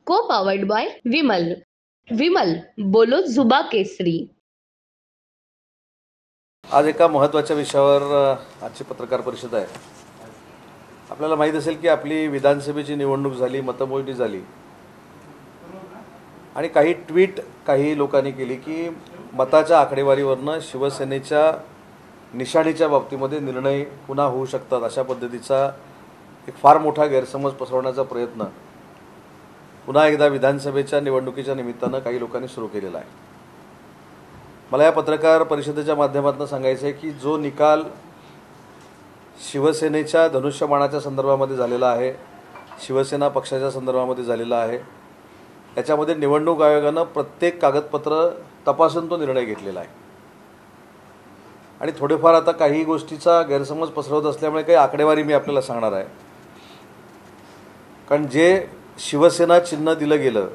को powered by Vimal. Vimal बोलो जुबा केसरी. आज एका महत्त्वाच्या विषयावर आजची पत्रकार परिषद आहे. आपल्याला माहीत असेल की आपली विधानसभेची निवडणूक झाली, मतमोजणी झाली आणि काही ट्विट काही लोकांनी केली की मताच्या आकडेवारीवरनं शिवसेनेच्या निशाणीच्या बाबतीमध्ये निर्णय पुन्हा होऊ शकतात, अशा पद्धतीचा एक फार मोठा गैरसमज पसरवण्याचा प्रयत्न पुन्हा एकदा विधानसभेच्या निवडणुकीच्या निमित्तानं काही लोकांनी सुरू केलेला आहे. मला या पत्रकार परिषदेच्या माध्यमातून सांगायचं आहे की जो निकाल शिवसेनेच्या धनुष्यबाणाच्या संदर्भामध्ये झालेला आहे, शिवसेना पक्षाच्या संदर्भामध्ये झालेला आहे, याच्यामध्ये निवडणूक आयोगानं प्रत्येक कागदपत्र तपासून तो निर्णय घेतलेला आहे. आणि थोडेफार आता काही गोष्टीचा गैरसमज पसरवत असल्यामुळे काही आकडेवारी मी आपल्याला सांगणार आहे. कारण जे शिवसेना चिन्ह दिलं गेलं,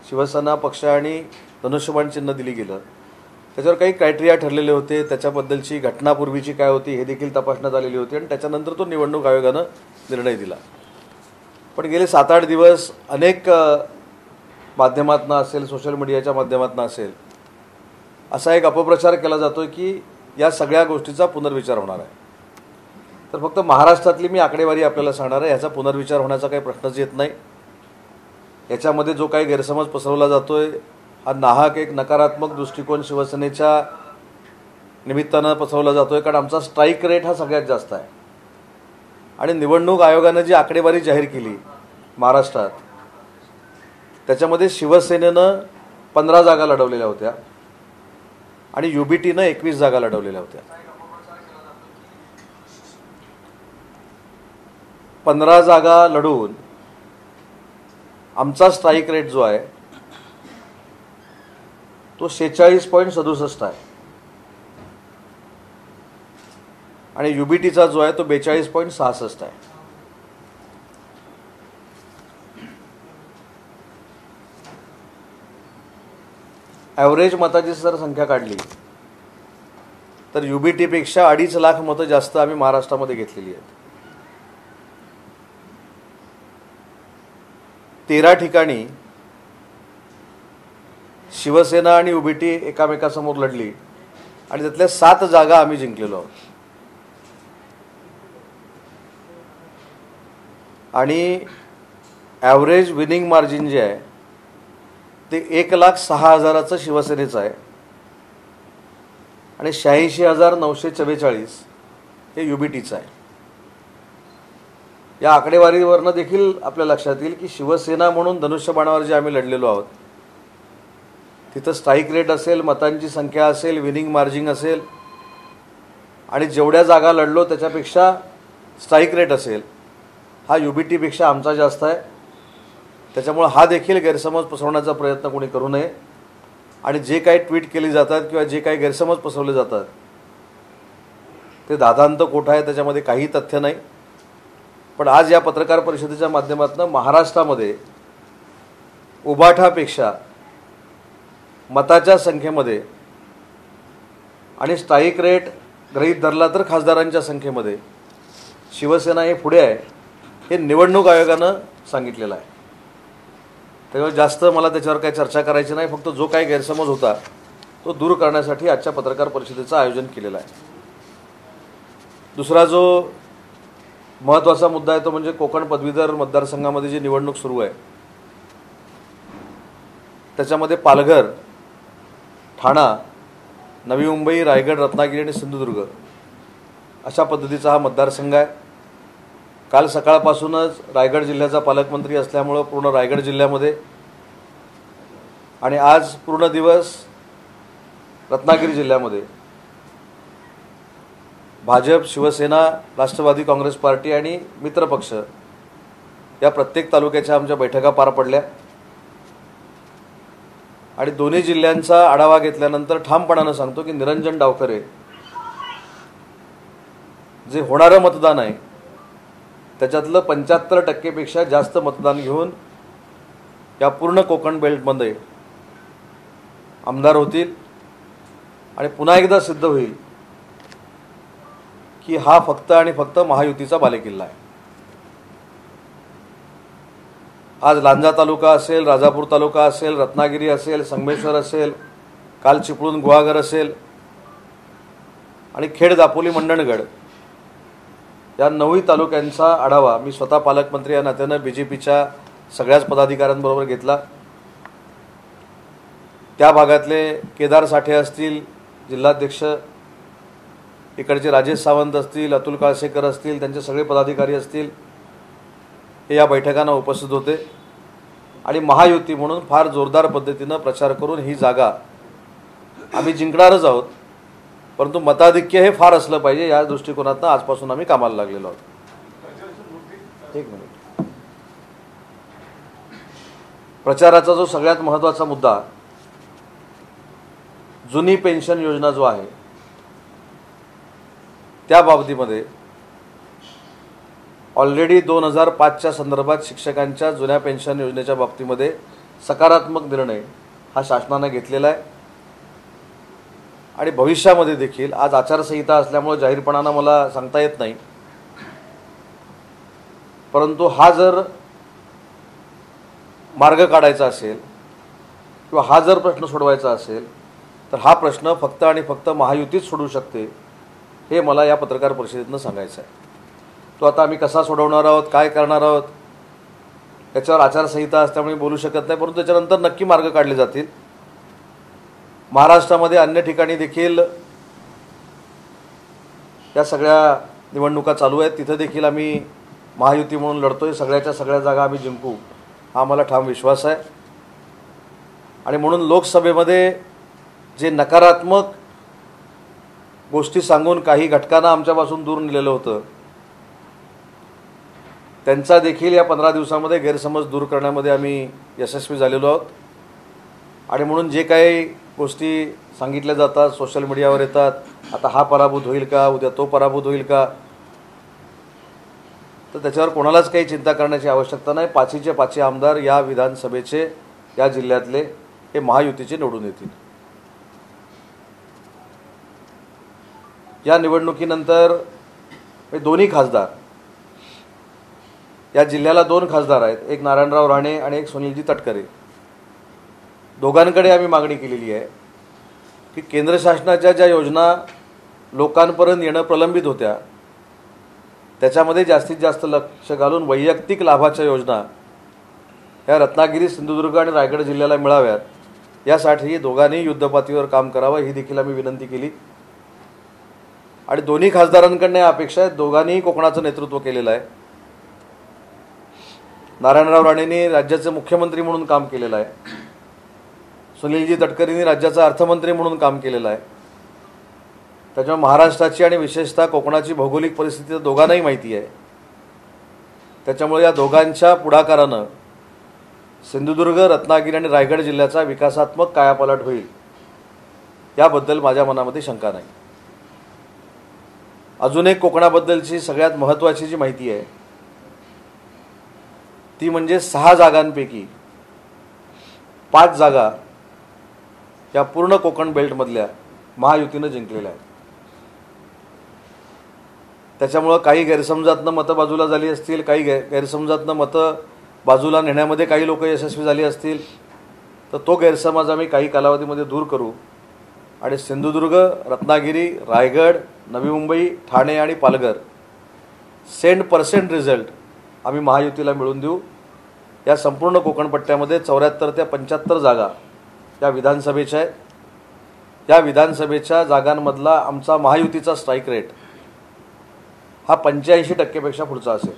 शिवसेना पक्ष आणि धनुष्यबाण चिन्ह दिली गेलं, त्याच्यावर काही क्रायटेरिया ठरलेले होते. त्याच्याबद्दलची घटनापूर्वीची काय होती हे देखील तपासण्यात आलेली होती आणि त्याच्यानंतर तो निवडणूक आयोगानं निर्णय दिला. पण गेले 7-8 दिवस अनेक माध्यमातून असेल, सोशल मीडियाच्या माध्यमातून असेल, असा एक अपप्रचार केला जातो की या सगळ्या गोष्टीचा पुनर्विचार होणार आहे. तर फक्त महाराष्ट्रातली मी आकडेवारी आपल्याला सांगणार आहे. ह्याचा पुनर्विचार होण्याचा काही प्रश्नच येत नाही. याच्यामध्ये जो काही गैरसमज पसरवला जातोय हा नाहक एक नकारात्मक दृष्टिकोन शिवसेनेच्या निमित्तानं पसरवला जातोय. कारण आमचा स्ट्राईक रेट हा सगळ्यात जास्त आहे आणि निवडणूक आयोगानं जी आकडेवारी जाहीर केली महाराष्ट्रात, त्याच्यामध्ये शिवसेनेनं 15 जागा लढवलेल्या होत्या आणि युबीटीनं 21 जागा लढवलेल्या होत्या. 15 जागा लढवून आमचा स्ट्राईक रेट जो आहे तो 46.67 आहे आणि युबीटीचा जो आहे तो 42.66 आहे. ॲव्हरेज मताची जर संख्या काढली तर युबीटीपेक्षा 2.5 लाख मतं जास्त आम्ही महाराष्ट्रामध्ये घेतलेली आहेत. 13 ठिकाणी शिवसेना आणि युबीटी एकामेकासमोर लढली आणि त्यातल्या 7 जागा आम्ही जिंकलेलो आहोत. आणि ॲव्हरेज विनिंग मार्जिन जे आहे ते 1,06,000 शिवसेनेचं आहे आणि 86,944 हे युबीटीचं आहे. या आकडेवारीवरनं देखील आपल्या लक्षात येईल की शिवसेना म्हणून धनुष्यबाणावर जे आम्ही लढलेलो आहोत तिथं स्ट्राईक रेट असेल, मतांची संख्या असेल, विनिंग मार्जिन असेल आणि जेवढ्या जागा लढलो त्याच्यापेक्षा स्ट्राईक रेट असेल, हा युबीटीपेक्षा आमचा जास्त आहे. त्याच्यामुळे हा देखील गैरसमज पसरवण्याचा प्रयत्न कोणी करू नये. आणि जे काही ट्विट केली जातात किंवा जे काही गैरसमज पसरवले जातात ते दादांत खोटं आहे, त्याच्यामध्ये काही तथ्य नाही. पण आज या पत्रकार परिषदेच्या माध्यमातून महाराष्ट्रामध्ये उबाठापेक्षा मताच्या संख्येमध्ये आणि स्ट्राईक रेट गृहीत धरला तर खासदारांच्या संख्येमध्ये शिवसेना हे पुढे आहे, हे निवडणूक आयोगानं सांगितलेलं आहे. त्यामुळे जास्त मला त्याच्यावर काही चर्चा करायची नाही. फक्त जो काही गैरसमज होता तो दूर करण्यासाठी आजच्या पत्रकार परिषदेचं आयोजन केलेलं आहे. दुसरा जो महत्त्वाचा मुद्दा आहे तो म्हणजे कोकण पदवीधर मतदारसंघामध्ये जी निवडणूक सुरू आहे त्याच्यामध्ये पालघर, ठाणा, नवी मुंबई, रायगड, रत्नागिरी आणि सिंधुदुर्ग अशा पद्धतीचा हा मतदारसंघ आहे. काल सकाळपासूनच रायगड जिल्ह्याचा पालकमंत्री असल्यामुळं पूर्ण रायगड जिल्ह्यामध्ये आणि आज पूर्ण दिवस रत्नागिरी जिल्ह्यामध्ये भाजप, शिवसेना, राष्ट्रवादी काँग्रेस पार्टी आणि मित्रपक्ष या प्रत्येक तालुक्याच्या आमच्या बैठका पार पडल्या आणि दोन्ही जिल्ह्यांचा आढावा घेतल्यानंतर ठामपणानं सांगतो की निरंजन डावखरे जे होणारं मतदान आहे त्याच्यातलं 75% जास्त मतदान घेऊन या पूर्ण कोकण बेल्टमध्ये आमदार होतील आणि पुन्हा एकदा सिद्ध होईल की हा फक्त आणि फक्त महायुतीचा बालेकिल्ला आहे. आज लांजा तालुका असेल, राजापूर तालुका असेल, रत्नागिरी असेल, संगमेश्वर असेल, काल चिपळूण गुहागर असेल आणि खेड, दापोली, मंडणगड या 9 तालुक्यांचा आढावा मी स्वतः पालकमंत्री या नात्यानं BJPच्या सगळ्याच पदाधिकाऱ्यांबरोबर घेतला. त्या भागातले केदार साठे असतील, जिल्हाध्यक्ष, इकडचे राजेश सावंत असतील, अतुल काळसेकर असतील, त्यांचे सगळे पदाधिकारी असतील, हे या बैठकांना उपस्थित होते आणि महायुती म्हणून फार जोरदार पद्धतीनं प्रचार करून ही जागा आम्ही जिंकणारच आहोत, परंतु मताधिक्य हे फार असलं पाहिजे या दृष्टिकोनातून आजपासून आम्ही कामाला लागलेलो आहोत. एक मिनिट. प्रचाराचा जो सगळ्यात महत्त्वाचा मुद्दा, जुनी पेन्शन योजना जो आहे त्या बाबतीमध्ये ऑलरेडी 2005च्या संदर्भात शिक्षकांच्या जुन्या पेन्शन योजनेच्या बाबतीमध्ये सकारात्मक निर्णय हा शासनाने घेतलेला आहे आणि भविष्यामध्ये देखील, आज आचारसंहिता असल्यामुळे जाहीरपणानं मला सांगता येत नाही, परंतु हा जर मार्ग काढायचा असेल किंवा हा जर प्रश्न सोडवायचा असेल तर हा प्रश्न फक्त आणि फक्त महायुतीच सोडवू शकते, हे मला या पत्रकार परिषदेतनं सांगायचं आहे. तो आता आम्ही कसा सोडवणार आहोत, काय करणार आहोत, त्याच्यावर आचारसंहिता असल्यामुळे बोलू शकत नाही, परंतु त्याच्यानंतर नक्की मार्ग काढले जातील. महाराष्ट्रामध्ये अन्य ठिकाणी देखील या सगळ्या निवडणुका चालू आहेत, तिथं देखील आम्ही महायुती म्हणून लढतोय, सगळ्याच्या सगळ्या जागा आम्ही जिंकू हा आम्हाला ठाम विश्वास आहे. आणि म्हणून लोकसभेमध्ये जे नकारात्मक गोष्टी सांगून काही घटकांना आमच्यापासून दूर नेलेलं होतं, त्यांचा देखील या 15 दिवसामध्ये गैरसमज दूर करण्यामध्ये आम्ही यशस्वी झालेलो आहोत. आणि म्हणून जे काही गोष्टी सांगितल्या जातात, सोशल मीडियावर येतात, आता हा पराभूत होईल का, उद्या तो पराभूत होईल का, तर त्याच्यावर कोणालाच काही चिंता करण्याची आवश्यकता नाही. 5चे 5 आमदार या विधानसभेचे, या जिल्ह्यातले हे महायुतीचे निवडून येतील. या निवडणुकीनंतर दोन्ही खासदार, या जिल्ह्याला 2 खासदार आहेत, एक नारायणराव राणे आणि एक सुनीलजी तटकरे, दोघांकडे आम्ही मागणी केलेली आहे की केंद्र शासनाच्या ज्या योजना लोकांपर्यंत येणं प्रलंबित होत्या त्याच्यामध्ये जास्तीत जास्त लक्ष घालून वैयक्तिक लाभाच्या योजना ह्या रत्नागिरी, सिंधुदुर्ग आणि रायगड जिल्ह्याला मिळाव्यात, यासाठी दोघांनी युद्धपातळीवर काम करावं ही देखील आम्ही विनंती केली. आणि दोन्ही खासदारांकडनं अपेक्षा आहे, दोघांनीही कोकणाचं नेतृत्व केलेलं आहे. नारायणराव राणेंनी राज्याचे मुख्यमंत्री म्हणून काम केलेलं आहे, सुनीलजी तटकरेंनी राज्याचा अर्थमंत्री म्हणून काम केलेलं आहे. त्याच्यामुळे महाराष्ट्राची आणि विशेषतः कोकणाची भौगोलिक परिस्थिती दोघांनाही माहिती आहे. त्याच्यामुळे या दोघांच्या पुढाकारानं सिंधुदुर्ग, रत्नागिरी आणि रायगड जिल्ह्याचा विकासात्मक कायापालट होईल याबद्दल माझ्या मनामध्ये शंका नाही. अजून एक कोकणाबद्दलची सगळ्यात महत्त्वाची जी माहिती आहे ती म्हणजे 6 जागांपैकी 5 जागा या पूर्ण कोकण बेल्टमधल्या महायुतीनं जिंकलेल्या आहेत. त्याच्यामुळं काही गैरसमजातनं मतं बाजूला झाली असतील, काही गैरसमजातनं मतं बाजूला नेण्यामध्ये काही लोक यशस्वी झाली असतील, तर तो गैरसमज आम्ही काही कालावधीमध्ये दूर करू आणि सिंधुदुर्ग, रत्नागिरी, रायगड, नवी मुंबई, ठाणे आणि पालघर 100% रिझल्ट आम्ही महायुतीला मिळवून देऊ. या संपूर्ण कोकणपट्ट्यामध्ये 74 ते 75 जागा या विधानसभेच्या आहेत. या विधानसभेच्या जागांमधला आमचा महायुतीचा स्ट्राईक रेट हा 85% पुढचा असेल.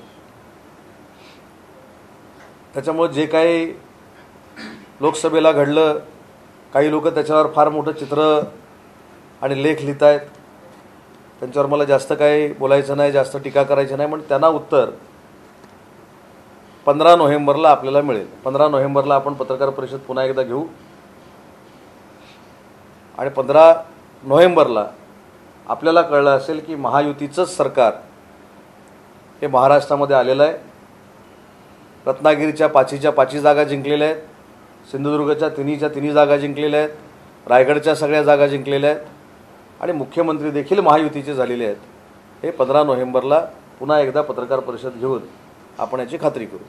त्याच्यामुळे जे काही लोकसभेला घडलं, काही लोक त्याच्यावर फार मोठं चित्र आणि लेख लिहित आहेत, त्यांच्यावर मला जास्त काही बोलायचं नाही, जास्त टीका करायची नाही, पण त्यांना उत्तर 15 नोव्हेंबरला आपल्याला मिळेल. 15 नोव्हेंबरला आपण पत्रकार परिषद पुन्हा एकदा घेऊ आणि 15 नोव्हेंबरला आपल्याला कळलं असेल की महायुतीचंच सरकार हे महाराष्ट्रामध्ये आलेलं आहे. रत्नागिरीच्या 5च्या 5 जागा जिंकलेल्या आहेत, सिंधुदुर्गच्या 3च्या 3 जागा जिंकलेल्या आहेत, रायगडच्या सगळ्या जागा जिंकलेल्या आहेत आणि मुख्यमंत्री देखील महायुतीचे झालेले आहेत. हे 15 नोव्हेंबरला पुन्हा एकदा पत्रकार परिषद घेऊन आपण याची खात्री करू.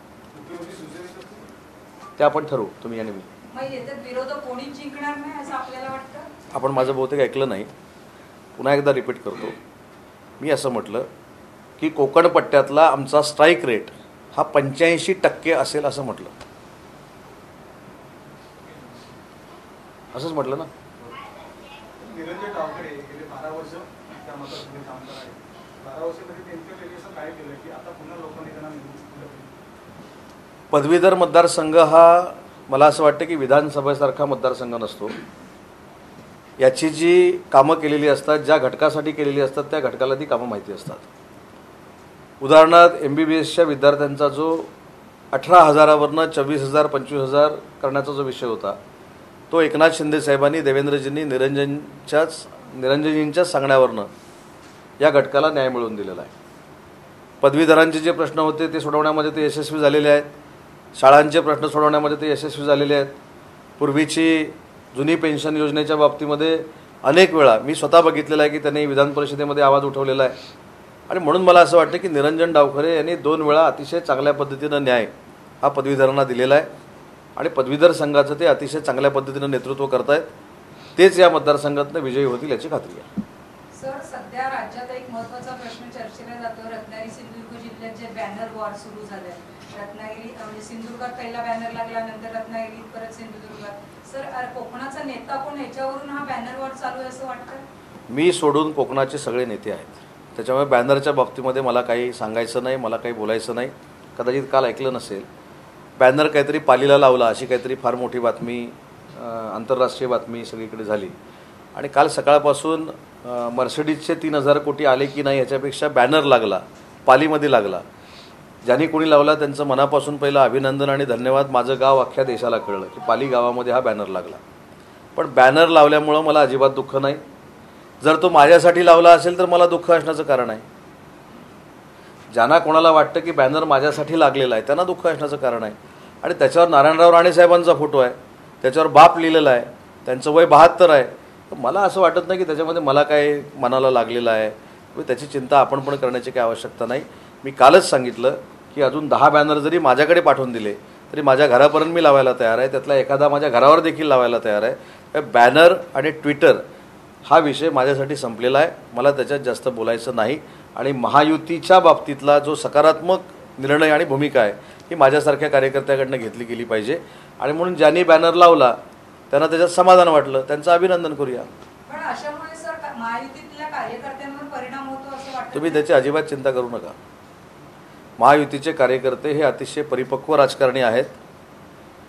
ते आपण ठरवू, तुम्ही आणि मी. मग याच्यात विरोधक कोणीच जिंकणार नाही असं आपल्याला वाटतं? आपण माझं बहुतेक ऐकलं नाही, पुन्हा एकदा रिपीट करतो. मी असं म्हटलं की कोकण पट्ट्यातला आमचा स्ट्राईक रेट हा 85% असेल असं म्हटलं. असंच म्हटलं ना. निरंजन डावखरे गेले 12 वर्ष त्या मतदारसंघात काम करत आहेत. 12 वर्षामध्ये त्यांच्यापैकी असं काय केलं की आता पुन्हा लोकांनी त्यांना निवडून दिलं? पदवीधर मतदारसंघ हा मला असं वाटतं की विधानसभेसारखा मतदारसंघ नसतो. याची जी कामं केलेली असतात, ज्या घटकासाठी केलेली असतात, त्या घटकाला ती कामं माहिती असतात. उदाहरणार्थ MBBSच्या विद्यार्थ्यांचा जो 18,000वरनं 24,000 25,000 करण्याचा जो विषय होता, तो एकनाथ शिंदे साहेबांनी, देवेंद्रजींनी निरंजनजींच्याच सांगण्यावरनं या घटकाला न्याय मिळवून दिलेला आहे. पदवीधरांचे जे प्रश्न होते ते सोडवण्यामध्ये ते यशस्वी झालेले आहेत. शाळांचे प्रश्न सोडवण्यामध्ये ते यशस्वी झालेले आहेत. पूर्वीची जुनी पेन्शन योजनेच्या बाबतीमध्ये अनेक वेळा मी स्वतः बघितलेलं आहे की त्यांनी विधान परिषदेमध्ये आवाज उठवलेला आहे. आणि म्हणून मला असं वाटतं की निरंजन डावखरे यांनी 2 वेळा अतिशय चांगल्या पद्धतीनं न्याय हा पदवीधरांना दिलेला आहे आणि पदवीधर संघाचं ते अतिशय चांगल्या पद्धतीनं नेतृत्व करत आहेत. तेच या मतदारसंघातनं विजयी होतील याची खात्री आहे. सर, सध्या राज्यात एक महत्त्वाचा प्रश्न चर्चेला जातो. रत्नागिरी सिंधुदुर्ग जिल्ह्यात जे बॅनर वॉर सुरू झाले, रत्नागिरी म्हणजे सिंधुदुर्गात पहिला बॅनर लागला, नंतर रत्नागिरी, परत सिंधुदुर्गात. सर, कोकणाचा नेता कोण, याच्यावरून हा बॅनर वॉर चालू आहे असं वाटतं? मी सोडून कोकणाचे सगळे नेते आहेत. त्याच्यामुळे बॅनरच्या बाबतीमध्ये मला काही सांगायचं नाही, मला काही बोलायचं नाही. कदाचित काल ऐकलं नसेल, बॅनर काहीतरी पालीला लावला अशी काहीतरी फार मोठी बातमी, आंतरराष्ट्रीय बातमी सगळीकडे झाली. आणि काल सकाळपासून मर्सिडीजचे 3,000 कोटी आले की नाही ह्याच्यापेक्षा बॅनर लागला, पालीमध्ये लागला. ज्यांनी कोणी लावला त्यांचं मनापासून पहिलं अभिनंदन आणि धन्यवाद. माझं गाव अख्ख्या देशाला कळलं की पाली गावामध्ये हा बॅनर लागला. पण बॅनर लावल्यामुळं मला अजिबात दुःख नाही. जर तो माझ्यासाठी लावला असेल तर मला दुःख असण्याचं कारण आहे. ज्यांना कोणाला वाटतं की बॅनर माझ्यासाठी लागलेला आहे त्यांना दुःख असण्याचं कारण आहे. आणि त्याच्यावर नारायणराव राणे साहेबांचा फोटो आहे, त्याच्यावर बाप लिहिलेला आहे, त्यांचं वय 72 आहे. तर मला असं वाटत नाही की त्याच्यामध्ये मला काय मनाला लागलेलं आहे. त्याची चिंता आपण पण करण्याची काही आवश्यकता नाही. मी कालच सांगितलं की अजून 10 बॅनर जरी माझ्याकडे पाठवून दिले तरी माझ्या घरापर्यंत मी लावायला तयार आहे. त्यातला एखादा माझ्या घरावर देखील लावायला तयार आहे. बॅनर आणि ट्विटर हा विषय माझ्यासाठी संपलेला आहे. मला त्याच्यात जास्त बोलायचं नाही. आणि महायुतीच्या बाबतीतला जो सकारात्मक निर्णय आणि भूमिका आहे ही माझ्यासारख्या कार्यकर्त्याकडनं घेतली गेली पाहिजे. आणि म्हणून ज्यांनी बॅनर लावला त्यांना त्याच्यात समाधान वाटलं, त्यांचं अभिनंदन करूया. पण अशामुळे सर महायुतीतल्या कार्यकर्त्यांवर परिणाम होतो असं वाटतं? तुम्ही त्याची अजिबात चिंता करू नका. महायुतीचे कार्यकर्ते हे अतिशय परिपक्व राजकारणी आहेत.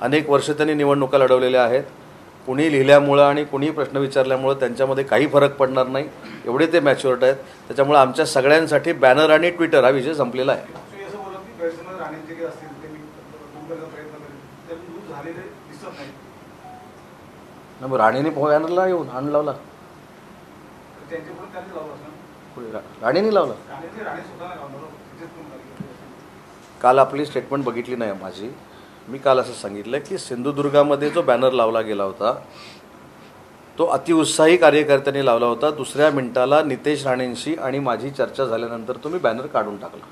अनेक वर्ष त्यांनी निवडणुका लढवलेल्या आहेत. कुणी लिहिल्यामुळं आणि कुणी प्रश्न विचारल्यामुळं त्यांच्यामध्ये काही फरक पडणार नाही, एवढे ते मॅच्युअर्ड आहेत. त्याच्यामुळे आमच्या सगळ्यांसाठी बॅनर आणि ट्विटर हा विषय संपलेला आहे. मग राणेने बॅनरला येऊन हाण लावला, राणेने लावला. काल आपली स्टेटमेंट बघितली नाही माझी. मी काल असं सांगितलं की सिंधुदुर्गामध्ये जो बॅनर लावला गेला होता तो अतिउत्साही कार्यकर्त्यांनी लावला होता. दुसऱ्या मिनिटाला नितेश राणेंशी आणि माझी चर्चा झाल्यानंतर तुम्ही बॅनर काढून टाकला.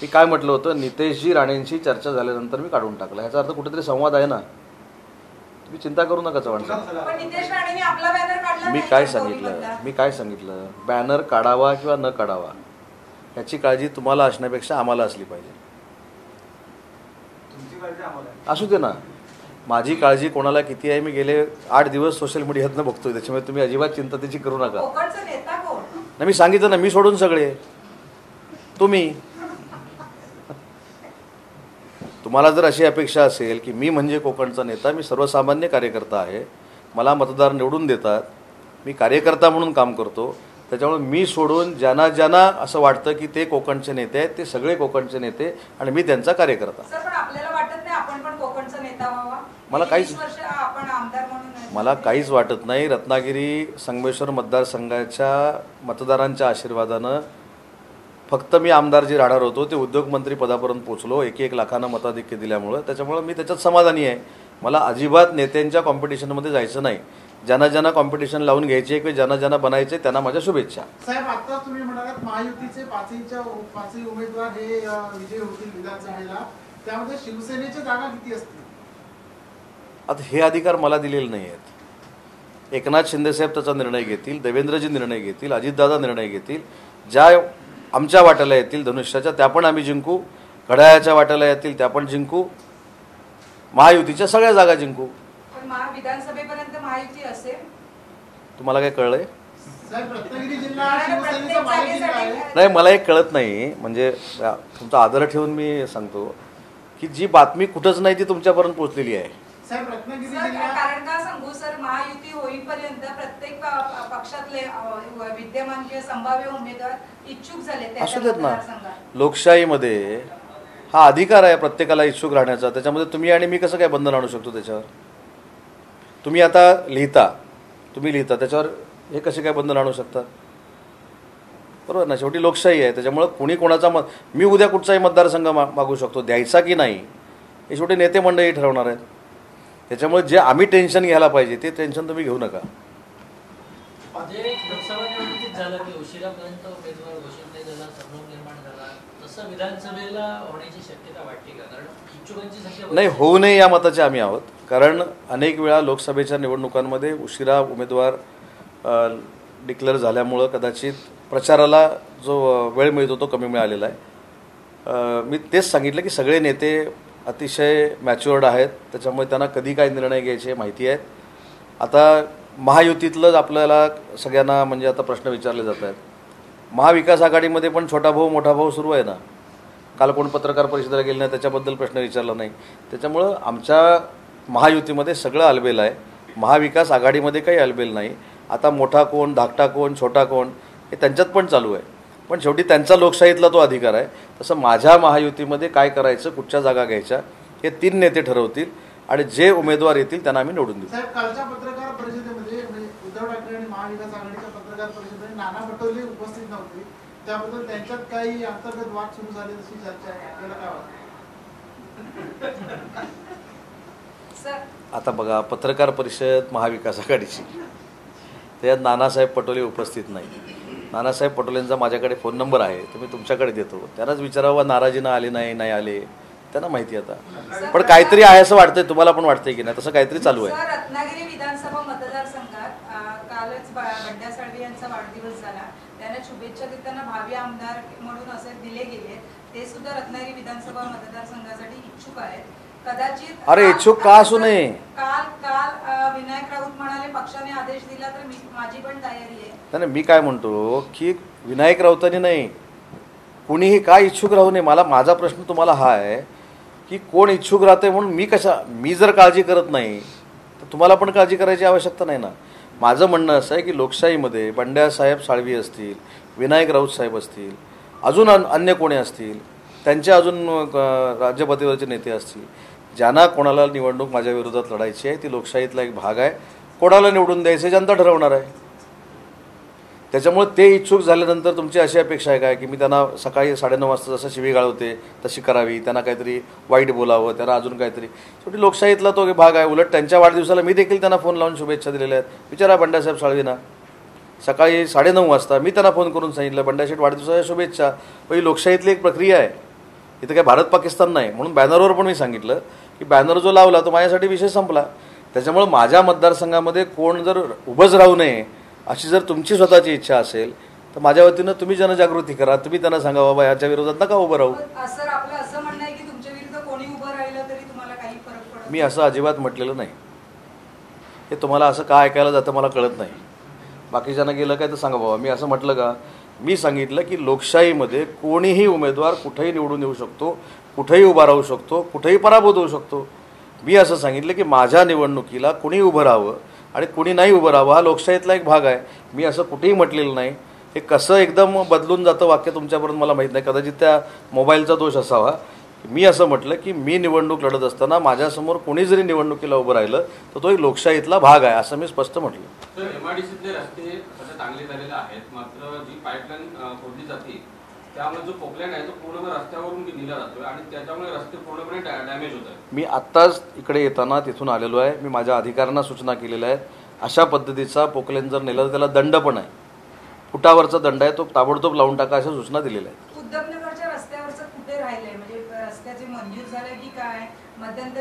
मी काय म्हटलं होतं, नितेशजी राणेंशी चर्चा झाल्यानंतर मी काढून टाकला. ह्याचा अर्थ कुठेतरी संवाद आहे ना. तुम्ही चिंता करू नका चव्हाण साहेब. मी काय सांगितलं बॅनर काढावा किंवा न काढावा याची काळजी तुम्हाला असण्यापेक्षा आम्हाला असली पाहिजे. असू दे ना, माझी काळजी कोणाला किती आहे मी गेले 8 दिवस सोशल मीडियातनं बघतोय. त्याच्यामुळे तुम्ही अजिबात चिंता त्याची करू नका. नाही, मी सांगितलं ना, मी सोडून सगळे तुम्ही. तुम्हाला जर अशी अपेक्षा असेल की मी म्हणजे कोकणचा नेता, मी सर्वसामान्य कार्यकर्ता आहे, मला मतदार निवडून देतात, मी कार्यकर्ता म्हणून काम करतो. त्याच्यामुळे मी सोडून ज्यांना ज्यांना असं वाटतं की ते कोकणचे नेते आहेत ते सगळे कोकणचे नेते आणि मी त्यांचा कार्यकर्ता. मला काहीच वाटत नाही. रत्नागिरी संगमेश्वर मतदारसंघाच्या मतदारांच्या आशीर्वादानं फक्त मी आमदार जे राहणार होतो ते उद्योगमंत्री पदापर्यंत पोचलो 1-1 लाखांना मताधिक्य दिल्यामुळं. त्याच्यामुळं मी त्याच्यात समाधानी आहे. मला अजिबात नेत्यांच्या कॉम्पिटिशनमध्ये जायचं नाही. ज्यांना ज्यांना कॉम्पिटिशन लावून घ्यायचे किंवा ज्यांना ज्यांना बनायचे त्यांना माझ्या शुभेच्छा. साहेब, आता तुम्ही म्हणालात महायुतीचे 5ही उमेदवार हे विजय होतील विधानसभेला. त्यामध्ये शिवसेनेच्या जागा किती असतील? आता हे अधिकार मला दिलेले नाही आहेत. एकनाथ शिंदेसाहेब त्याचा निर्णय घेतील, देवेंद्रजी निर्णय घेतील, अजितदादा निर्णय घेतील. ज्या आमच्या वाट्याला येतील धनुष्याच्या त्या पण आम्ही जिंकू, घड्याळाच्या वाट्याला येतील त्या पण जिंकू, महायुतीच्या सगळ्या जागा जिंकू. पण विधानसभेपर्यंत महायुती असेल. तुम्हाला काय कळलंय? साहेब, रत्नागिरी जिल्हा शिवसेनेचा बाले जिल्हा आहे. नाही, मला एक कळत नाही. म्हणजे तुमचा आदर ठेवून मी सांगतो की जी बातमी कुठंच नाही ती तुमच्यापर्यंत पोहोचलेली आहे. साहेब, रत्नागिरी सर, जिल्हा कारण का सांगू सर, महायुती होईपर्यंत प्रत्येक पक्षातले विद्यमान किंवा संभाव्य उमेदवार इच्छुक झाले असू देत ना. लोकशाहीमध्ये हा अधिकार आहे प्रत्येकाला इच्छुक राहण्याचा. त्याच्यामध्ये तुम्ही आणि मी कसं काय बंधन आणू शकतो त्याच्यावर? तुम्ही आता लिहिता त्याच्यावर हे कसे काय बंधन आणू शकता? बरोबर ना. शेवटी लोकशाही आहे. त्याच्यामुळं कोणी कोणाचा मी उद्या कुठचाही मतदारसंघ मागू शकतो, द्यायचा की नाही हे शेवटी नेते मंडळी ठरवणार आहेत. त्याच्यामुळे जे आम्ही टेन्शन घ्यायला पाहिजे ते टेन्शन तुम्ही घेऊ नका. म्हणजे लोकसभा निवडणुकीत झालं की उशिरापर्यंत उमेदवार घोषित नाही झाला, संभ्रम निर्माण झाला, तसं विधानसभेला होण्याची शक्यता वाटते का? कारण इच्छुकांची संख्या नाही, होऊ नये या मताचे आम्ही आहोत. कारण अनेक वेळा लोकसभेच्या निवडणुकांमध्ये उशिरा उमेदवार डिक्लेअर झाल्यामुळं कदाचित प्रचाराला जो वेळ मिळतो तो कमी मिळालेला आहे. मी तेच सांगितलं की सगळे नेते अतिशय मॅच्युअर्ड आहेत. त्याच्यामुळे त्यांना कधी काय निर्णय घ्यायचे माहिती आहेत. आता महायुतीतलंच आपल्याला सगळ्यांना म्हणजे आता प्रश्न विचारले जात आहेत. महाविकास आघाडीमध्ये पण छोटा भाऊ मोठा भाऊ सुरू आहे ना. काल कोण पत्रकार परिषदेला गेले नाही त्याच्याबद्दल प्रश्न विचारला नाही. त्याच्यामुळं आमच्या महायुतीमध्ये सगळं अलबेल आहे. महाविकास आघाडीमध्ये काही अलबेल नाही. आता मोठा कोण, धाकटा कोण, छोटा कोण हे त्यांच्यात पण चालू आहे. पण शेवटी त्यांचा लोकशाहीतला तो अधिकार आहे. तसं माझ्या महायुतीमध्ये काय करायचं, कुठच्या जागा घ्यायच्या हे 3 नेते ठरवतील आणि जे उमेदवार येतील त्यांना आम्ही निवडून देऊ. साहेब, कालच्या पत्रकार परिषदेमध्ये उद्धव ठाकरे आणि महाविकास आघाडीच्या पत्रकार परिषदेमध्ये नाना पटोले उपस्थित नव्हते. त्याबद्दल त्यांच्यात काही अंतर्गत वाद सुरू झाले अशी चर्चा आहे. आपल्याला काय वाटतं? आता बघा, पत्रकार परिषद महाविकास आघाडीची, त्यात नानासाहेब पटोले उपस्थित नाही. नानासाहेब पटोलेंचा माझ्याकडे फोन नंबर आहे, तर मी तुमच्याकडे देतो. त्यांनाच विचारावं नाराजीनं आले नाही आले, त्यांना माहिती. आता पण काहीतरी आहे असं वाटतंय, तुम्हाला पण वाटतंय की नाही? तसं काहीतरी चालू आहे. रत्नागिरी विधानसभा मतदारसंघात कालच बंड्या साळवी यांचा वाढदिवस झाला. त्यांना शुभेच्छा देताना भावी आमदार म्हणून असे दिले गेले. ते सुद्धा रत्नागिरी विधानसभा मतदारसंघासाठी इच्छुक आहेत. कदाचित अरे इच्छुक का असू नये? काल विनायक राऊत म्हणाले पक्षाने आदेश दिला तर माझी पण तयारी आहे. नाही, मी काय म्हणतो की विनायक राऊतांनी नाही, कुणीही काय इच्छुक राहू नये. माझा प्रश्न तुम्हाला हा आहे की कोण इच्छुक राहते म्हणून मी जर काळजी करत नाही तर तुम्हाला पण काळजी करायची आवश्यकता नाही ना. माझं म्हणणं असं आहे की लोकशाहीमध्ये बंड्यासाहेब साळवी असतील, विनायक राऊत साहेब असतील, अजून अन्य कोणी असतील, त्यांचे अजून राज्यपातळीवरचे नेते असतील, ज्यांना कोणाला निवडणूक माझ्या विरोधात लढायची आहे, ती लोकशाहीतला एक भाग आहे. कोणाला निवडून द्यायचे जनता ठरवणार आहे. त्याच्यामुळे ते इच्छुक झाल्यानंतर तुमची अशी अपेक्षा आहे काय की मी त्यांना सकाळी 9:30 वाजता जसं शिवीगाळ होते तशी करावी, त्यांना काहीतरी वाईट बोलावं, त्यांना अजून काहीतरी? शेवटी लोकशाहीतला तो भाग आहे. उलट त्यांच्या वाढदिवसाला मी देखील त्यांना फोन लावून शुभेच्छा दिलेल्या आहेत. विचारा बंड्यासाहेब साळवींना. सकाळी 9:30 वाजता मी त्यांना फोन करून सांगितलं बंड्याशेठ वाढदिवसाच्या शुभेच्छा. ही लोकशाहीतली एक प्रक्रिया आहे. इथं काय भारत पाकिस्तान नाही. म्हणून बॅनरवर पण मी सांगितलं की बॅनर जो लावला तो माझ्यासाठी विषय संपला. त्याच्यामुळे माझ्या मतदारसंघामध्ये कोण जर उभंच राहू नये अशी जर तुमची स्वतःची इच्छा असेल तर माझ्या वतीनं तुम्ही जनजागृती करा. तुम्ही त्यांना सांगा बाबा याच्या विरोधात नका उभं राहू. सर, आपलं असं म्हणणं आहे की तुमच्या विरुद्ध कोणी उभं राहिलं तरी तुम्हाला काही फरक पडत? मी असं अजिबात म्हटलेलं नाही. हे तुम्हाला असं का ऐकायला जातं मला कळत नाही. बाकीच्यांना गेलं काय तर सांगा बाबा, मी असं म्हटलं का? मी सांगितलं की लोकशाहीमध्ये कोणीही उमेदवार कुठेही निवडून येऊ शकतो, कुठेही उभा राहू शकतो, कुठेही पराभूत होऊ शकतो. मी असं सांगितलं की माझ्या निवडणुकीला कुणी उभं राहावं आणि कुणी नाही उभं राहावं हा लोकशाहीतला एक भाग आहे. मी असं कुठेही म्हटलेलं नाही. हे कसं एकदम बदलून जातं वाक्य तुमच्यापर्यंत मला माहीत नाही. कदाचित त्या मोबाईलचा दोष असावा. मी असं म्हटलं की मी निवडणूक लढत असताना माझ्यासमोर कोणी जरी निवडणुकीला उभं राहिलं तर तो एक लोकशाहीतला भाग आहे असं मी स्पष्ट म्हटलं. सर, एमआयडीसीतले रस्ते सध्या चांगले झालेले आहेत, मात्र जी पाईपलाईन फोडली जाते त्यामुळे जो पोकलँड आहे तो पूर्ण रस्त्यावरून दिला जातोय आणि त्याच्यामुळे रस्ते पूर्णपणे डॅमेज होत आहेत. मी आत्ताच इकडे येताना तिथून आलेलो आहे. मी माझ्या अधिकाऱ्यांना सूचना केलेल्या आहेत. अशा पद्धतीचा पोकलँड जर नेला तर त्याला दंड पण आहे. फुटावरचा दंड आहे, तो ताबडतोब लावून टाका अशा सूचना दिलेल्या आहेत. उद्धवनगरच्या रस्त्यावरचं कुठे राहिलंय? म्हणजे रस्त्याचे मंजूर झाले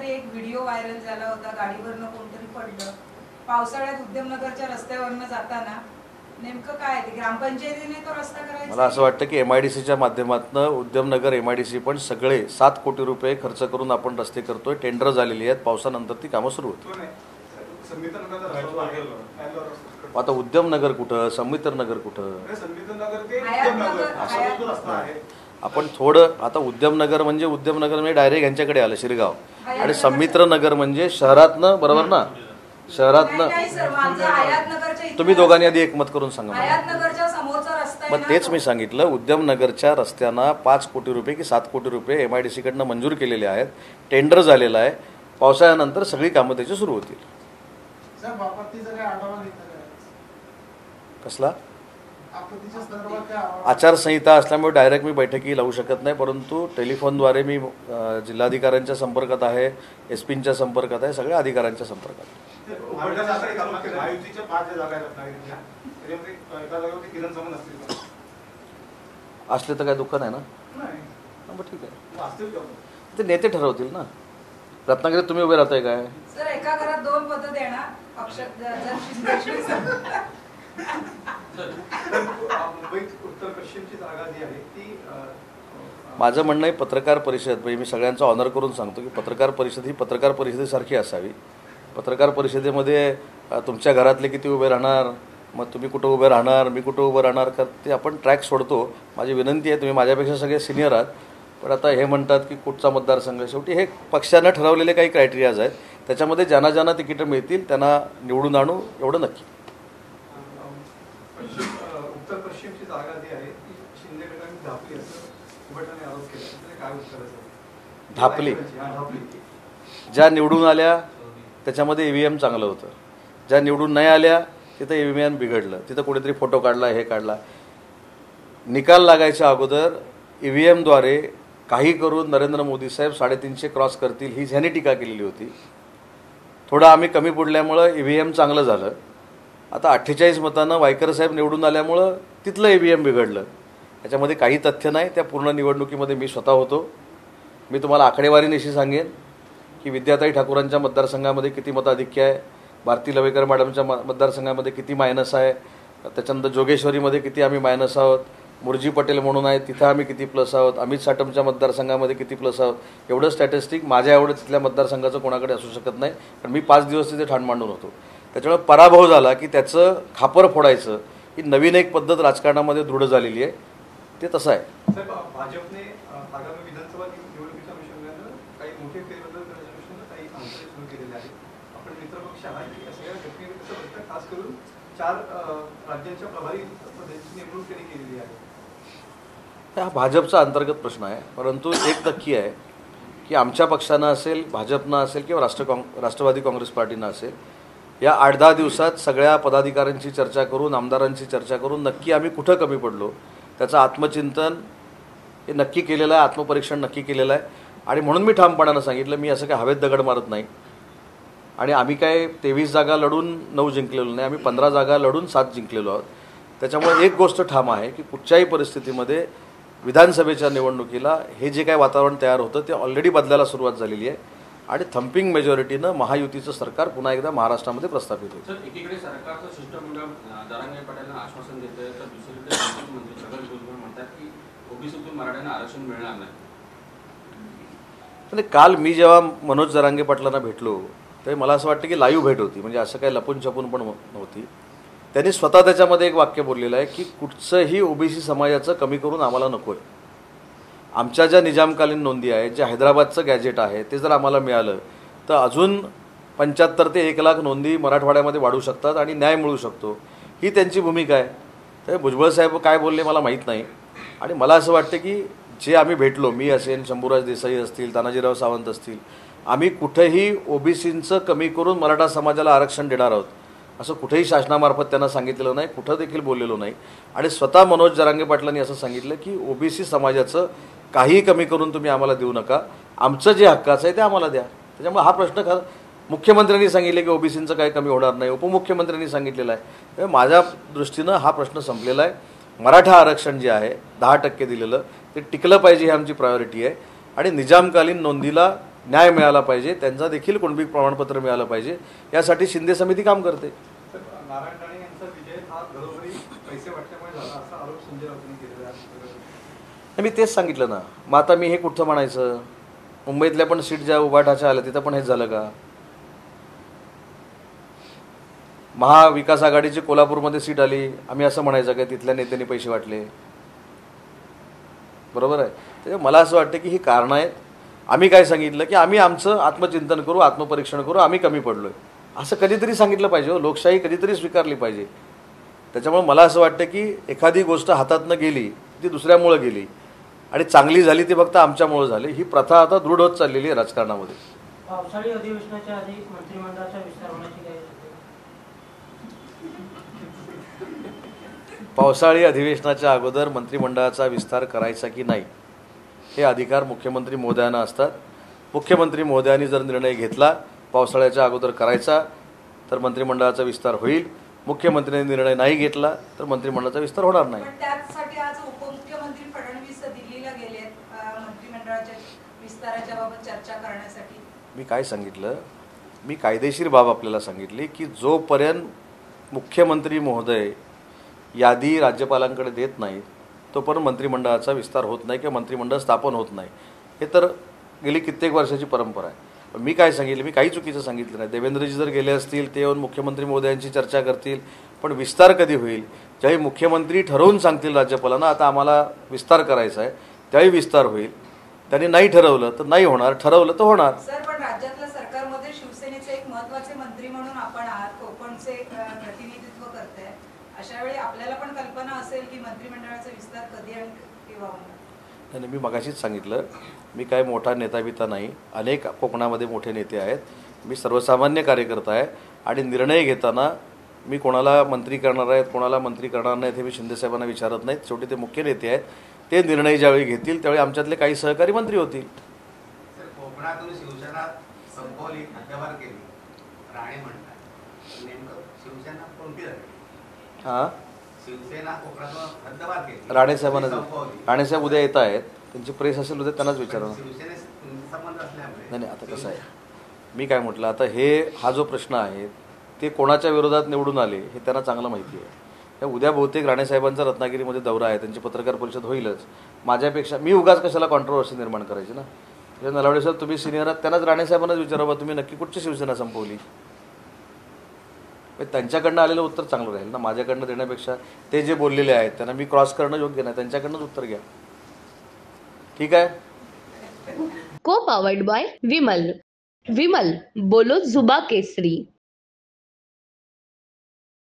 रविवारी एक व्हिडिओ व्हायरल झाला होता, गाडीवरनं कोणतरी पडलं. पावसाळ्यात उद्यमनगरच्या रस्त्यावरनं जाताना नेमकं काय ते ग्रामपंचायतीने तो रस्ता करायचा? मला असं वाटतं की MIDCच्या माध्यमातून उद्यमनगर MIDC पण सगळे 7 कोटी रुपये खर्च करून आपण रस्ते करतोय. टेंडर झालेली आहेत, पावसानंतर ती कामं सुरू होतील. आता उद्यमनगर कुठं, संमित्रनगर कुठं, आपण थोडं आता उद्यमनगर म्हणजे डायरेक्ट यांच्याकडे आलं शिरगाव, आणि संमित्रनगर म्हणजे शहरातनं, बरोबर ना, शहरातनं. तुम्ही दोघांनी आधी एकमत करून सांगा मला. मग तेच मी सांगितलं, उद्यमनगरच्या रस्त्यांना 5 कोटी रुपये की 7 कोटी रुपये MIDC कडनं मंजूर केलेले आहेत. टेंडर झालेलं आहे. पावसाळ्यानंतर सगळी कामं त्याची सुरू होतील. कसला आचारसंहिता असल्यामुळे डायरेक्ट मी बैठकी लावू शकत नाही, परंतु टेलिफोनद्वारे मी जिल्हाधिकाऱ्यांच्या संपर्कात आहे, SPंच्या संपर्कात आहे, सगळ्या अधिकाऱ्यांच्या संपर्कात. असले तर काय दुःख नाही ना. मग ठीक आहे, ते नेते ठरवतील ना. रत्नागिरीत तुम्ही उभे राहताय काय? सर, एका घरात 2 पदं देणार पक्ष उत्तर पश्चिमची जागा जी आहे ती माझं म्हणणं आहे पत्रकार परिषद, म्हणजे मी सगळ्यांचा ऑनर करून सांगतो की पत्रकार परिषद ही पत्रकार परिषदेसारखी असावी. पत्रकार परिषदेमध्ये तुमच्या घरातले किती उभे राहणार, मग तुम्ही कुठं उभे राहणार, मी कुठं उभं राहणार, का ते आपण ट्रॅक सोडतो. माझी विनंती आहे, तुम्ही माझ्यापेक्षा सगळे सिनियर आहात, पण आता हे म्हणतात की कुठचा मतदारसंघ, शेवटी हे पक्षानं ठरवलेले काही क्रायटेरियाज आहेत, त्याच्यामध्ये ज्यांना ज्यांना तिकीटं मिळतील त्यांना निवडून आणू, एवढं नक्की. उत्तर पश्चिमची जागा जी आहे ती शिंदे गटाने धापली असं उभटाने आरोप केला, काय उत्तर असेल? धापली. ज्या निवडून आल्या त्याच्यामध्ये EVM चांगलं होतं, ज्या निवडून नाही आल्या तिथं EVM बिघडलं, तिथं कुठेतरी फोटो काढला, हे काढला. निकाल लागायच्या अगोदर EVMद्वारे काही करून नरेंद्र मोदी साहेब 350 क्रॉस करतील ही ह्याने टीका केलेली होती. थोडं आम्ही कमी पडल्यामुळं EVM चांगलं झालं. आता 48 मतांना वायकर साहेब निवडून आल्यामुळं तिथलं EVM बिघडलं. त्याच्यामध्ये काही तथ्य नाही. त्या पूर्ण निवडणुकीमध्ये मी स्वतः होतो. मी तुम्हाला आकडेवारीनिशी सांगेन की विद्याताई ठाकूरांच्या मतदारसंघामध्ये किती मताधिक्य आहे, भारती लवेकर मॅडमच्या मतदारसंघामध्ये किती मायनस आहे, त्याच्यानंतर जोगेश्वरीमध्ये किती आम्ही मायनस आहोत, मुरजी पटेल म्हणून आहे तिथं आम्ही किती प्लस आहोत, अमित साटमच्या मतदारसंघामध्ये किती प्लस आहोत. एवढं स्टॅटिस्टिक माझ्या एवढं तिथल्या मतदारसंघाचं कोणाकडे असू शकत नाही, कारण मी 5 दिवस तिथे ठाण मांडून होतो. त्याच्यामुळे पराभव झाला की त्याचं खापर फोडायचं ही नवीन एक पद्धत राजकारणामध्ये दृढ झालेली आहे. ते तसं आहे. भाजपने आगामी विधानसभा निवडणुकीच्या अनुषंगानं काही मोठे फेरबदल करण्याच्या अनुषंगानं काही हालचाली सुरू केलेल्या आहेत. आपण मित्रपक्ष आहात की सगळ्या घटनेचं खास करून 4 राज्यांच्या प्रभारी पदाची नेमणूक त्यांनी केलेली आहे. हा भाजपचा अंतर्गत प्रश्न आहे, परंतु एक नक्की आहे की आमच्या पक्षानं असेल, भाजपनं असेल किंवा राष्ट्रवादी काँग्रेस पार्टीनं असेल, या 8-10 दिवसात सगळ्या पदाधिकाऱ्यांची चर्चा करून, आमदारांची चर्चा करून नक्की आम्ही कुठं कमी पडलो त्याचं आत्मचिंतन हे नक्की केलेलं आहे, आत्मपरीक्षण नक्की केलेलं आहे. आणि म्हणून मी ठामपणानं सांगितलं, मी असं काय हवेत दगड मारत नाही. आणि आम्ही काय 23 जागा लढून 9 जिंकलेलो नाही, आम्ही 15 जागा लढून 7 जिंकलेलो आहोत. त्याच्यामुळे एक गोष्ट ठाम आहे की कुठच्याही परिस्थितीमध्ये विधानसभेच्या निवडणुकीला हे जे काय वातावरण तयार होतं ते ऑलरेडी बदलायला सुरुवात झालेली आहे आणि थम्पिंग मेजॉरिटीनं महायुतीचं सरकार पुन्हा एकदा महाराष्ट्रामध्ये प्रस्थापित होतं. सर, एकीकडे सरकारचं शिष्टमंडळ जरांगे पाटीलांना आश्वासन देतं, तर दुसरीकडे संसद मंत्री छगन भुजबळ म्हणतात की ओबीसीतून मराठ्यांना आरक्षण मिळणार नाही. म्हणजे काल मी जेव्हा मनोज जरांगे पाटलांना भेटलो तर मला असं वाटतं की लाईव्ह भेट होती, म्हणजे असं काही लपून छपून पण नव्हती. त्यांनी स्वतः त्याच्यामध्ये एक वाक्य बोललेलं आहे की कुठचंही ओबीसी समाजाचं कमी करून आम्हाला नको आहे. आमच्या ज्या निजामकालीन नोंदी आहेत, जे हैदराबादचं गॅजेट आहे, ते जर आम्हाला मिळालं तर अजून 75 ते 1 लाख नोंदी मराठवाड्यामध्ये वाढू शकतात आणि न्याय मिळू शकतो. ही त्यांची भूमिका आहे. तर भुजबळ साहेब काय बोलले मला माहीत नाही. आणि मला असं वाटतं की जे आम्ही भेटलो, मी असेल, शंभूराज देसाई असतील, तानाजीराव सावंत असतील, आम्ही कुठेही ओबीसींचं कमी करून मराठा समाजाला आरक्षण देणार आहोत असं कुठेही शासनामार्फत त्यांना सांगितलेलं नाही, कुठं देखील बोललेलो नाही. आणि स्वतः मनोज जरांगे पाटलांनी असं सांगितलं की ओबीसी समाजाचं काही कमी करून तुम्ही आम्हाला देऊ नका, आमचं जे हक्काचं आहे ते आम्हाला द्या. त्याच्यामुळे हा प्रश्न मुख्यमंत्र्यांनी सांगितले की ओबीसींचं काही कमी होणार नाही, उपमुख्यमंत्र्यांनी सांगितलेलं आहे. माझ्या दृष्टीनं हा प्रश्न संपलेला आहे. मराठा आरक्षण जे आहे 10% दिलेलं ते टिकलं पाहिजे, ही आमची प्रायोरिटी आहे. आणि निजामकालीन नोंदीला न्याय मिळाला पाहिजे, त्यांचा देखील कुणबी प्रमाणपत्र मिळालं पाहिजे, यासाठी शिंदे समिती काम करते. तर नारायण राणे यांचा विजय हा घरोघरी पैसे वाटल्यामुळे झाला असा आरोप संजय राऊतांनी केलेला आहे. मी तेच सांगितलं ना. मग आता मी हे कुठं म्हणायचं? मुंबईतल्या पण सीट ज्या उभाटाच्या आल्या तिथं पण हेच झालं का? महाविकास आघाडीची कोल्हापूरमध्ये सीट आली, आम्ही असं म्हणायचं का तिथल्या नेत्यांनी पैसे वाटले? बरोबर आहे. त्यामुळे मला असं वाटतं की ही कारणं आहेत. आम्ही काय सांगितलं की आम्ही आमचं आत्मचिंतन करू, आत्मपरीक्षण करू, आम्ही कमी पडलोय असं कधीतरी सांगितलं पाहिजे. लोकशाही कधीतरी स्वीकारली पाहिजे. त्याच्यामुळे मला असं वाटतं की एखादी गोष्ट हातातनं गेली ती दुसऱ्यामुळं गेली आणि चांगली झाली ती फक्त आमच्यामुळं झाली. ही प्रथा आता दृढ होत चाललेली आहे राजकारणामध्ये. पावसाळी अधिवेशनाच्या आधी मंत्रिमंडळाचा विस्तार होण्याची काही शक्यता? पावसाळी अधिवेशनाच्या अगोदर मंत्रिमंडळाचा विस्तार करायचा की नाही हे अधिकार मुख्यमंत्री महोदयांना असतात. मुख्यमंत्री महोदयांनी जर निर्णय घेतला पावसाळ्याच्या अगोदर करायचा तर मंत्रिमंडळाचा विस्तार होईल. मुख्यमंत्र्यांनी निर्णय नाही घेतला तर मंत्रिमंडळाचा विस्तार होणार नाही. पण त्यासाठी आज उपमुख्यमंत्री फडणवीस दिल्लीला गेलेत मंत्रिमंडळाच्या विस्ताराच्या बाबत चर्चा करण्यासाठी. मी काय सांगितलं? मी कायदेशीर बाब आपल्याला सांगितली की जोपर्यंत मुख्यमंत्री महोदय यादी राज्यपालांकडे देत नाहीत तोपर्यंत मंत्रिमंडळाचा विस्तार होत नाही किंवा मंत्रिमंडळ स्थापन होत नाही. हे तर गेली कित्येक वर्षाची परंपरा आहे. पण मी काय सांगितलं? मी काही चुकीचं सांगितलं नाही. देवेंद्रजी जर गेले असतील ते येऊन मुख्यमंत्री महोदयांची चर्चा करतील. पण विस्तार कधी होईल? ज्यावेळी मुख्यमंत्री ठरवून सांगतील राज्यपालांना आता आम्हाला विस्तार करायचा आहे त्यावेळी विस्तार होईल. त्यांनी नाही ठरवलं तर नाही होणार, ठरवलं तर होणार. सर, पण राज्यातल्या सरकारमध्ये शिवसेनेचे एक महत्त्वाचे मंत्री म्हणून आपण आहात, कोकणचे प्रतिनिधित्व करताय. अशा वेळी आपल्याला पण कल्पना असेल की मंत्रिमंडळाचा विस्तार कधी आणि केव्हा होणार? नाही, मी मगाशीच सांगितलं मी काय मोठा नेता नाही. अनेक कोकणामध्ये मोठे नेते आहेत. मी सर्वसामान्य कार्यकर्ता आहे आणि निर्णय घेताना मी कोणाला मंत्री करणार आहेत कोणाला मंत्री करणार नाहीत हे मी शिंदेसाहेबांना विचारत नाहीत. शेवटी ते मुख्य नेते आहेत. ते निर्णय ज्यावेळी घेतील त्यावेळी आमच्यातले काही सहकारी मंत्री होतील. कोकणातून शिवसेना संपवली, हद्दपार केली, राणे म्हणतात, नेमकं शिवसेना कोणती झाली? हां, शिवसेना कोकणातून हद्दपार केली, राणेसाहेब उद्या येत आहेत. त्यांची प्रेस असेल उद्या त्यांनाच विचारा. शिवसेनेशी संबंध असल्यामुळे नाही, आता कसं आहे मी काय म्हटलं, आता हा जो प्रश्न आहे ते कोणाच्या विरोधात निवडून आले हे त्यांना चांगलं माहिती आहे. उद्या बहुतेक राणेसाहेबांचा रत्नागिरीमध्ये दौरा आहे, त्यांची पत्रकार परिषद होईलच. माझ्यापेक्षा मी उगाच कशाला कॉन्ट्रोवर्सी निर्माण करायची ना. नलावडे सर तुम्ही सिनियर आहात, त्यांनाच राणेसाहेबांनाच विचारावं तुम्ही नक्की कुठची शिवसेना संपवली. त्यांच्याकडनं आलेलं उत्तर चांगलं राहील ना माझ्याकडनं देण्यापेक्षा. ते जे बोललेले आहेत त्यांना मी क्रॉस करणं योग्य नाही, त्यांच्याकडनंच उत्तर घ्या. ठीक आहे. को पावर्ड बाय विमल. विमल बोलो जुबा केसरी.